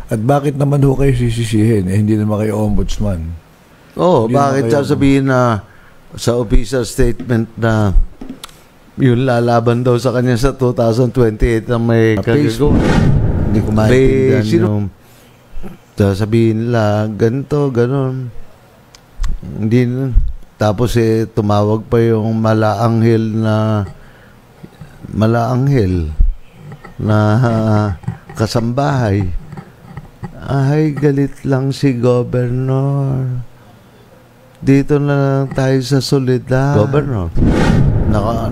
At bakit naman ho kayo sisisihin? Hindi naman kayo ombudsman. Bakit sasabihin na sa official statement na yung lalaban daw sa kanya sa 2028 na may kagagawa? Hindi ko maintindihan yung sasabihin nila, ganito, ganon. Hindi, tapos tumawag pa yung malaanghel na kasambahay. Ay, galit lang si Governor. Dito na lang tayo sa Soledad. Governor.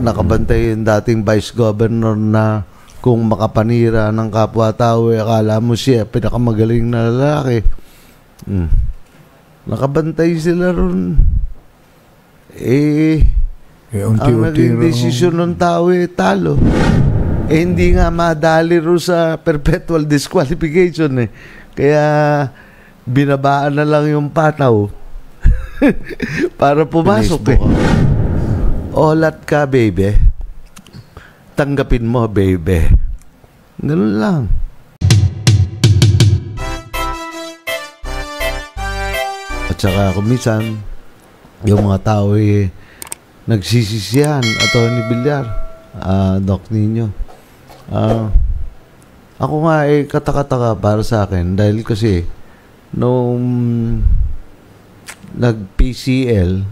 Nakabantay yung dating Vice Governor na kung makapanira ng kapwa-tao, akala mo siya pinakamagaling na lalaki. Nakabantay sila ron. Ang naging desisyon ng tao talo. Hindi nga madali ro sa perpetual disqualification Kaya binabaan na lang yung pataw para pumasok Olat ka, baby. Tanggapin mo, baby. Ganun lang. At saka kumisan, yung mga tao nagsisisihan. Atty. Villar, Doc Nino. Ako nga katakataka para sa akin dahil kasi nung nag-PCL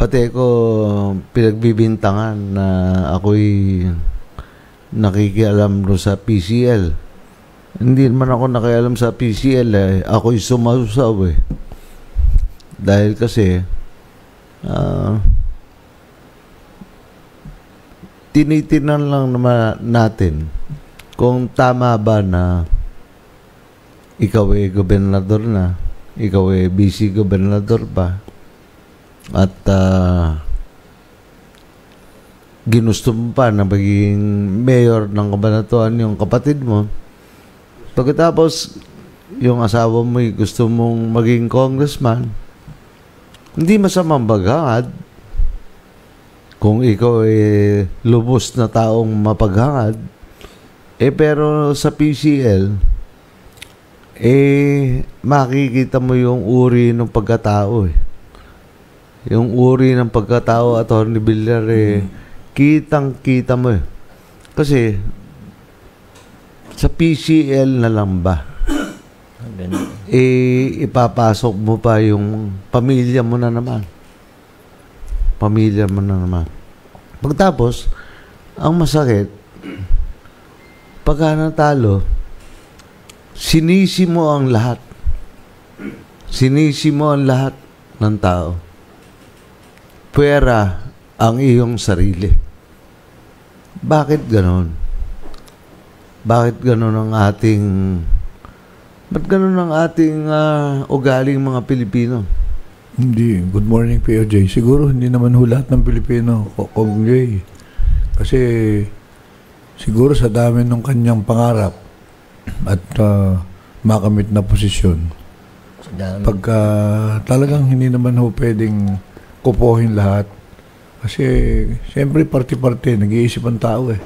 pati ko pinagbibintangan na ako'y nakikialam sa PCL. Hindi naman ako nakialam sa PCL ako'y sumasaw dahil kasi tinitinan lang naman natin kung tama ba na ikaw gobernador na, ikaw vice gobernador pa, at ginusto mo pa na maging mayor ng kabanatuan yung kapatid mo. Pagkatapos yung asawa mo gusto mong maging congressman, hindi masamang baghangad kung ikaw lubos na taong mapaghangad. Pero sa PCL makikita mo yung uri ng pagkatao yung uri ng pagkatao, Atty. Villar kitang-kita mo kasi sa PCL na lang ba ipapasok mo pa yung pamilya mo na naman. Pagtapos ang masakit pagka natalo, sinisi mo ang lahat ng tao, puwera ang iyong sarili. Bakit ganon? Bakit ganon ang ating ugaling mga Pilipino? Hindi. Good morning, POJ. Siguro hindi naman lahat ng Pilipino, Kong Jay. Kasi siguro sa dami ng kanyang pangarap at makamit na posisyon, pagka talagang hindi naman pwedeng kupohin lahat. Kasi siyempre party-party, nag-iisip ang tao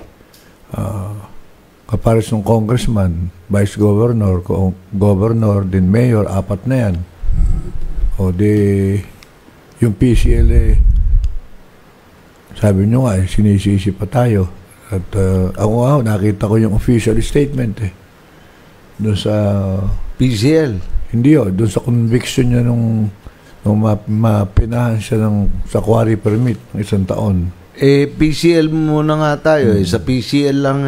kapares ng congressman, vice governor, governor, din mayor, 4 na yan. O yung PCL sabi nyo nga sinisisi pa tayo. At ako nakita ko yung official statement doon sa PCL. Hindi doon sa conviction niya nung mapinahan siya sa quarry permit ng 1 taon. PCL muna nga tayo. Sa PCL lang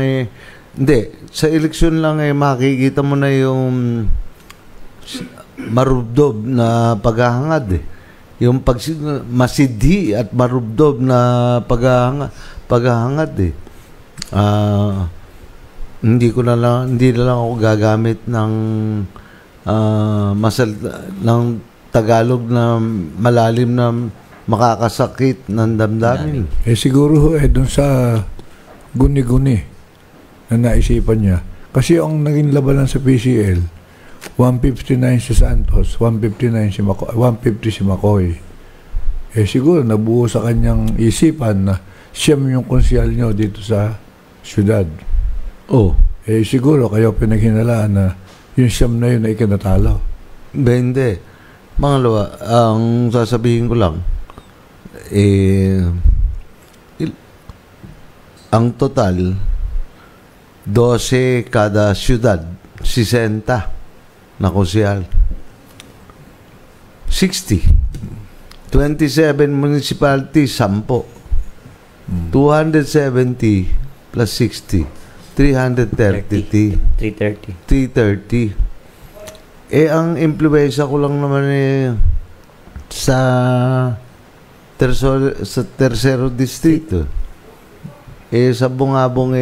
hindi. Sa eleksyon lang makikita mo na yung marubdob na paghahangad yung masidhi at marubdob na paghahangad hindi na lang ako gagamit ng ng Tagalog na malalim na makakasakit ng damdamin. Siguro doon sa guni-guni na naisipan niya. Kasi ang naging labanan sa PCL, 159 si Santos, 150 si McCoy. Siguro nabuo sa kanyang isipan na siyam yung konsyal nyo dito sa syudad. Oh, Siguro kayo pinaghinalaan na yung siyam na yun ay ikinatalo. hindi. Pangalawa, ang sasabihin ko lang, ang total, 12 kada syudad, 60 na konsyal. 60. 27 municipalities, 10. 270 plus 60. 330. 330. Ang impluwensya ko lang naman sa tercero distrito. Sa Bungabong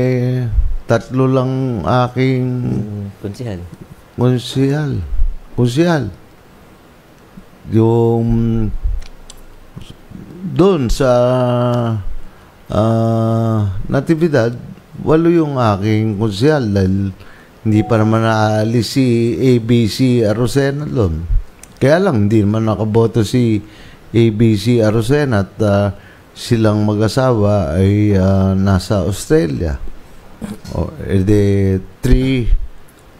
tatlo lang aking konsyal. Yung doon sa Natividad, 8 yung aking konsyal dahil hindi pa naman naalis si ABC Arocena doon. Kaya lang, hindi naman nakaboto si ABC Arocena at silang mag-asawa ay nasa Australia. 3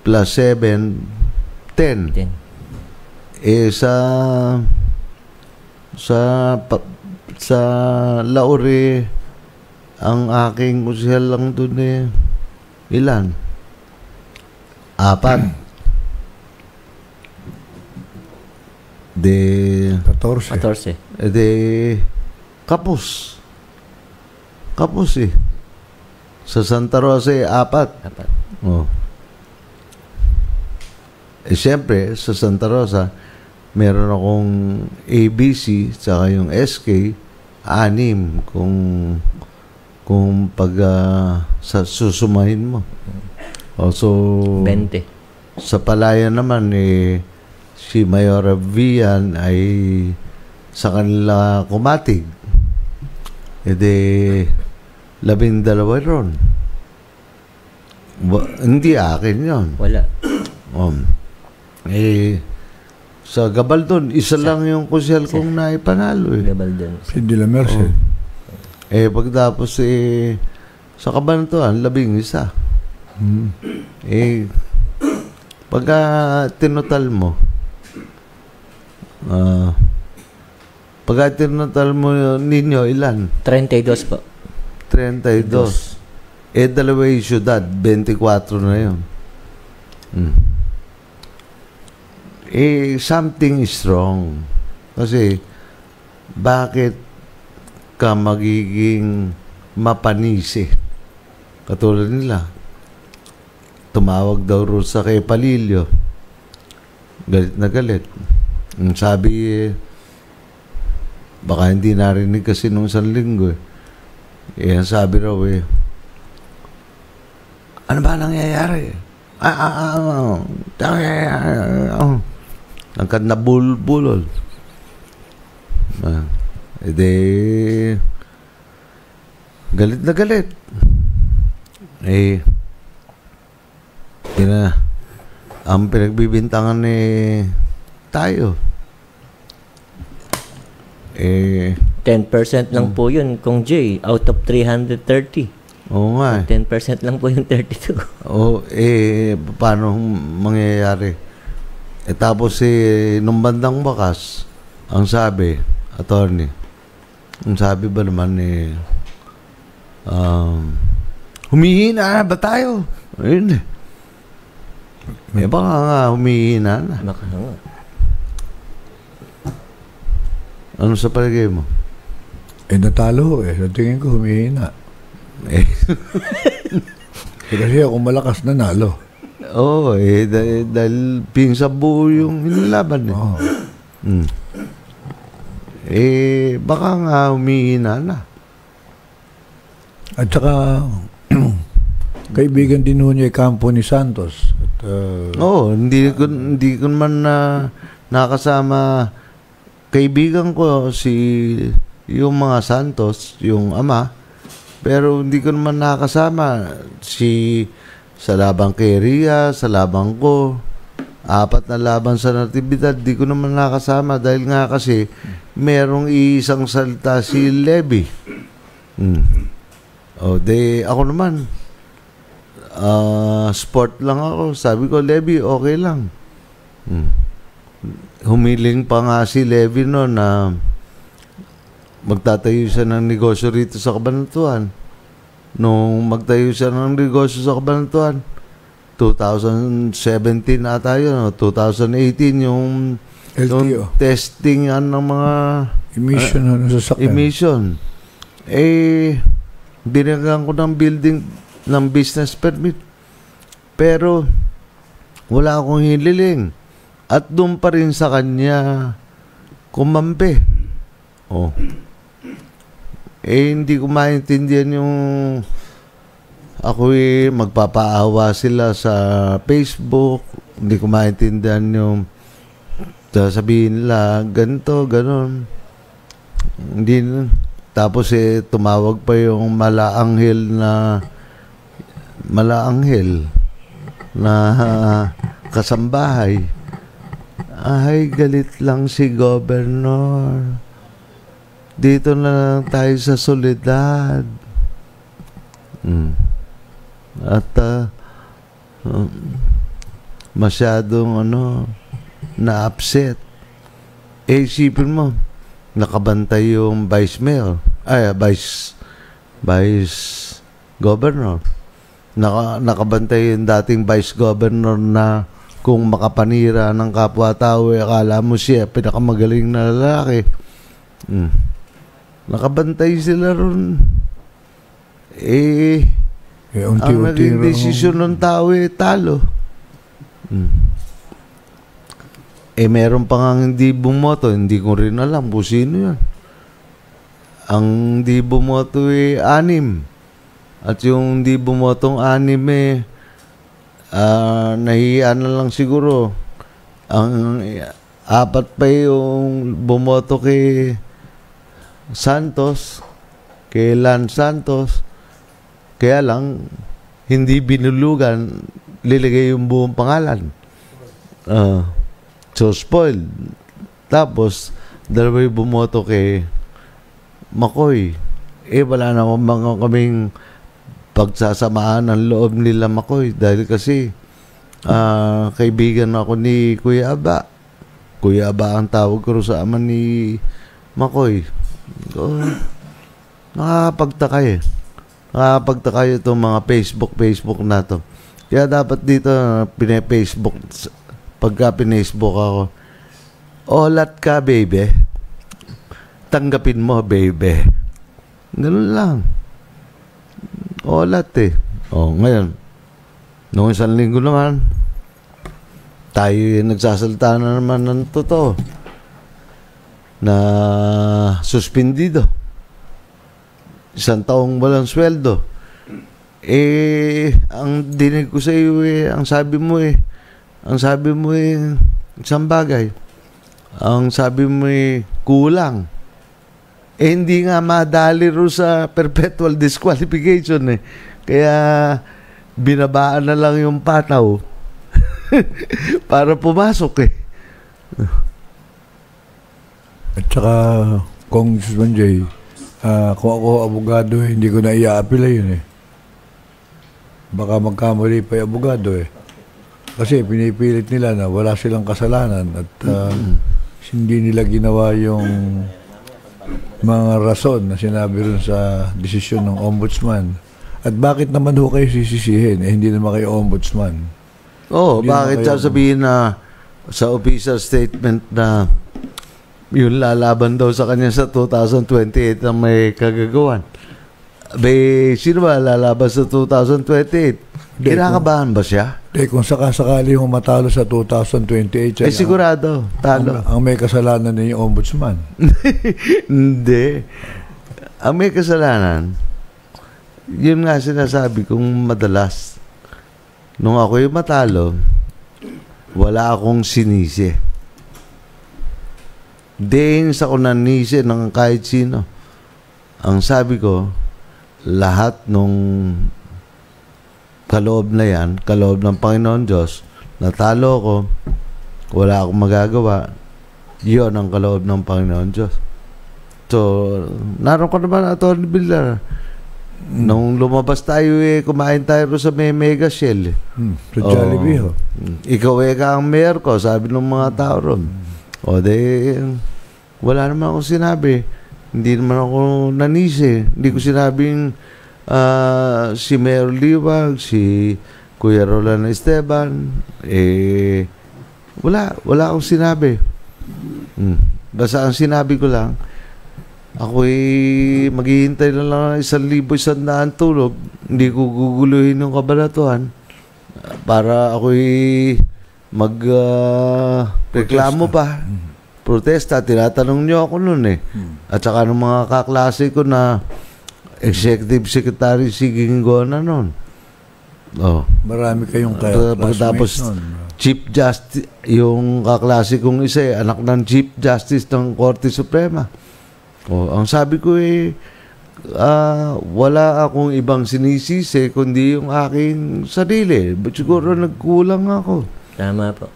plus 7, 10. Sa Laure, ang aking konsyal lang doon ilan? 4. 14. Kapus sa Santa Rosa 4. Oh. Siyempre sa Santa Rosa meron akong ABC tsaka yung SK 6 kung pag susumahin mo. So 20. Sa Palayan naman si Mayor Vian ay sa kanila kumatig. 12 ron. Hindi akin yon. Wala. Sa Gabaldon, isa lang yung konsyal kong naipanalo. Gabaldon. Si De La Merced. Pagtapos sa Cabanatuan, 11. Pagka tinotal mo, ninyo, ilan? 32 po. 32. Dalawa yung syudad, 24 na yun. Something is wrong. Kasi, bakit ka magiging mapanisi? Katulad nila. Tumawag daw ro sa kay Palilio. Galit na galit. Sabi, baka hindi narinig kasi nung isang linggo. Sabi raw ano ba nangyayari? Nagkat na bulol. Galit na galit. Ang pinagbibintangan tayo. 10% lang po yun, Kung Jay, out of 330. Oo nga. 10% lang po yung 32. Paano mangyayari? Tapos nung bandang bakas, ang sabi, attorney, ang sabi ba naman humihina na ba tayo? Ayun baka nga humihina na. Baka nga. Ano sa palagay mo? Natalo sa tingin ko humihina. Kasi ako malakas na nalo. Oo, dahil pinsa buo yung hinalaban baka nga humihina na. At saka kaibigan din ho niya kampo ni Santos. Hindi ko naman nakasama. Kaibigan ko yung mga Santos, yung ama, pero hindi ko naman nakasama sa labang kay Ria, sa labang ko, 4 na laban sa Natividad, di ko naman nakasama dahil nga kasi merong isang salita si Levy. Ako naman, sport lang ako. Sabi ko, Levy, okay lang. Humiling pa nga si Levy no na magtatayo siya ng negosyo rito sa Cabanatuan. Nung magtayo siya ng negosyo sa Cabanatuan, 2017 ata yun, no? 2018 yung LTO. testing ng mga Emission ng sasakyan. emission. Binigyan ko ng building ng business permit. Pero wala akong hiniling. At doon pa rin sa kanya kumampi. Hindi ko maintindihan yung ako'y magpapaawa sila sa Facebook. Hindi ko maintindihan yung sasabihin nila ganito, ganon. Hindi. Tapos tumawag pa yung malaanghel na kasambahay. Ay, galit lang si Governor. Dito na lang tayo sa Soledad. At masyadong na-upset. Isipin mo, nakabantay yung vice governor. Nakabantay yung dating vice governor na kung makapanira ng kapwa-tao, akala mo siya pinakamagaling na lalaki. Nakabantay sila ron. Ang naging desisyon ng tao talo. Meron pa nga hindi bumoto. Hindi ko rin alam kung sino yan. Ang hindi bumoto 6. At yung hindi bumotong 6 nahiya na lang siguro. Ang 4 pa yung bumoto kay Santos, kay Lance Santos. Kaya lang, hindi binulugan, liligay yung buong pangalan. So, spoiled. Tapos, 2 yung bumoto kay Makoy. Wala na mga kaming pagsasamaan ng loob nila Makoy dahil kasi kaibigan ako ni Kuya Aba. Kuya Aba ang tawag ko sa ama ni Makoy. Nakapagtaka Nakapagtaka itong mga Facebook na to. Kaya dapat dito pagka pine-Facebook ako, olat ka baby, tanggapin mo baby. Ganun lang. Olat ngayon, noong 1 linggo naman, tayo nagsasalita na naman ng totoo na suspendido. 1 taong walang sweldo. Ang dinig ko sa iyo ang sabi mo isang bagay. Ang sabi mo kulang. Hindi nga madali ro sa perpetual disqualification Kaya binabaan na lang yung pataw para pumasok At saka Congressman Jay, kung ako abogado hindi ko na i-a-apply yun Baka magkamali pa yung abogado Kasi pinipilit nila na wala silang kasalanan at hindi nila ginawa yung mga rason na sinabi rin sa desisyon ng ombudsman. At bakit naman ho kayo sisisihin? Hindi naman kayo ombudsman. Bakit sasabihin na sa official statement na yung lalaban daw sa kanya sa 2028 ang may kagagawan? Sino ba lalaban sa 2028? Kinakabahan ba siya? Kung sakasakali yung matalo sa 2028, sigurado, talo. Ang may kasalanan na yung ombudsman. Hindi. Ang may kasalanan, yun nga sinasabi kong madalas. Nung ako yung matalo, wala akong sinisi. Dahil sa ko nanisi ng kahit sino. Ang sabi ko, lahat nung kaloob na yan, kaloob ng Panginoon Diyos, natalo ko, wala akong magagawa, yun ang kaloob ng Panginoon Diyos. So, naroon ko naman, Atty. Villar, Nung lumabas tayo kumain tayo ro sa may Mega Shell. Sa Jollibee, ho. Ikaw ka ang mayor ko, sabi ng mga tao ron. O wala naman akong sinabi. Hindi naman ako nanisi. Hindi ko sinabing si Mayor Liwag, si Kuya Roland Esteban, wala akong sinabi. Basta ang sinabi ko lang, ako'y maghihintay na lang ng 1,100 tulog. Hindi ko guguluhin yung kabanatuan para ako'y reklamo pa. Protesta. Tinatanong niyo ako noon At saka ng mga kaklase ko na Executive Secretary Siging Gona noon. Marami kayong Tapos Chief Justice, yung kaklase kong isa anak ng Chief Justice ng Korte Suprema. Ang sabi ko wala akong ibang sinisisi kundi yung aking sarili. But siguro nagkulang ako. Tama po.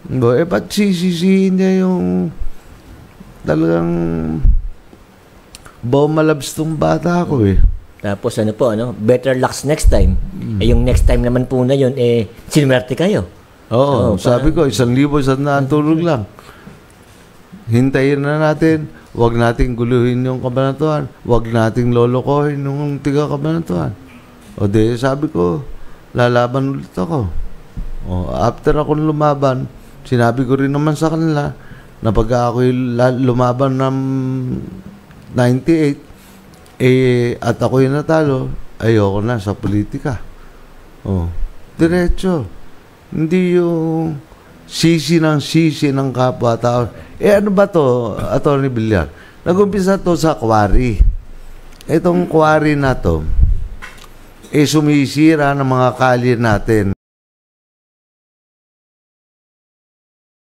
Ba't sisisihin niya yung talagang malabs tong bata ko Tapos better luck next time. Yung next time naman po na yun, sinwerte kayo. Oo, sabi ko, 1,100 tulog lang. Hintayin na natin. Huwag nating guluhin yung kabanatuan. Huwag nating lolokohin yung tiga-kabanatuan. Sabi ko, lalaban ulit ako. After ako lumaban, sinabi ko rin naman sa kanila na pag ako'y lumaban ng 98, at ako'y natalo, ayoko na sa politika. Diretso. Hindi yung sisi ng kapwa-tao. Ano ba to, Atty. Villar? Nag-umpisa to sa quarry. Itong quarry na to, sumisira ng mga kalye natin.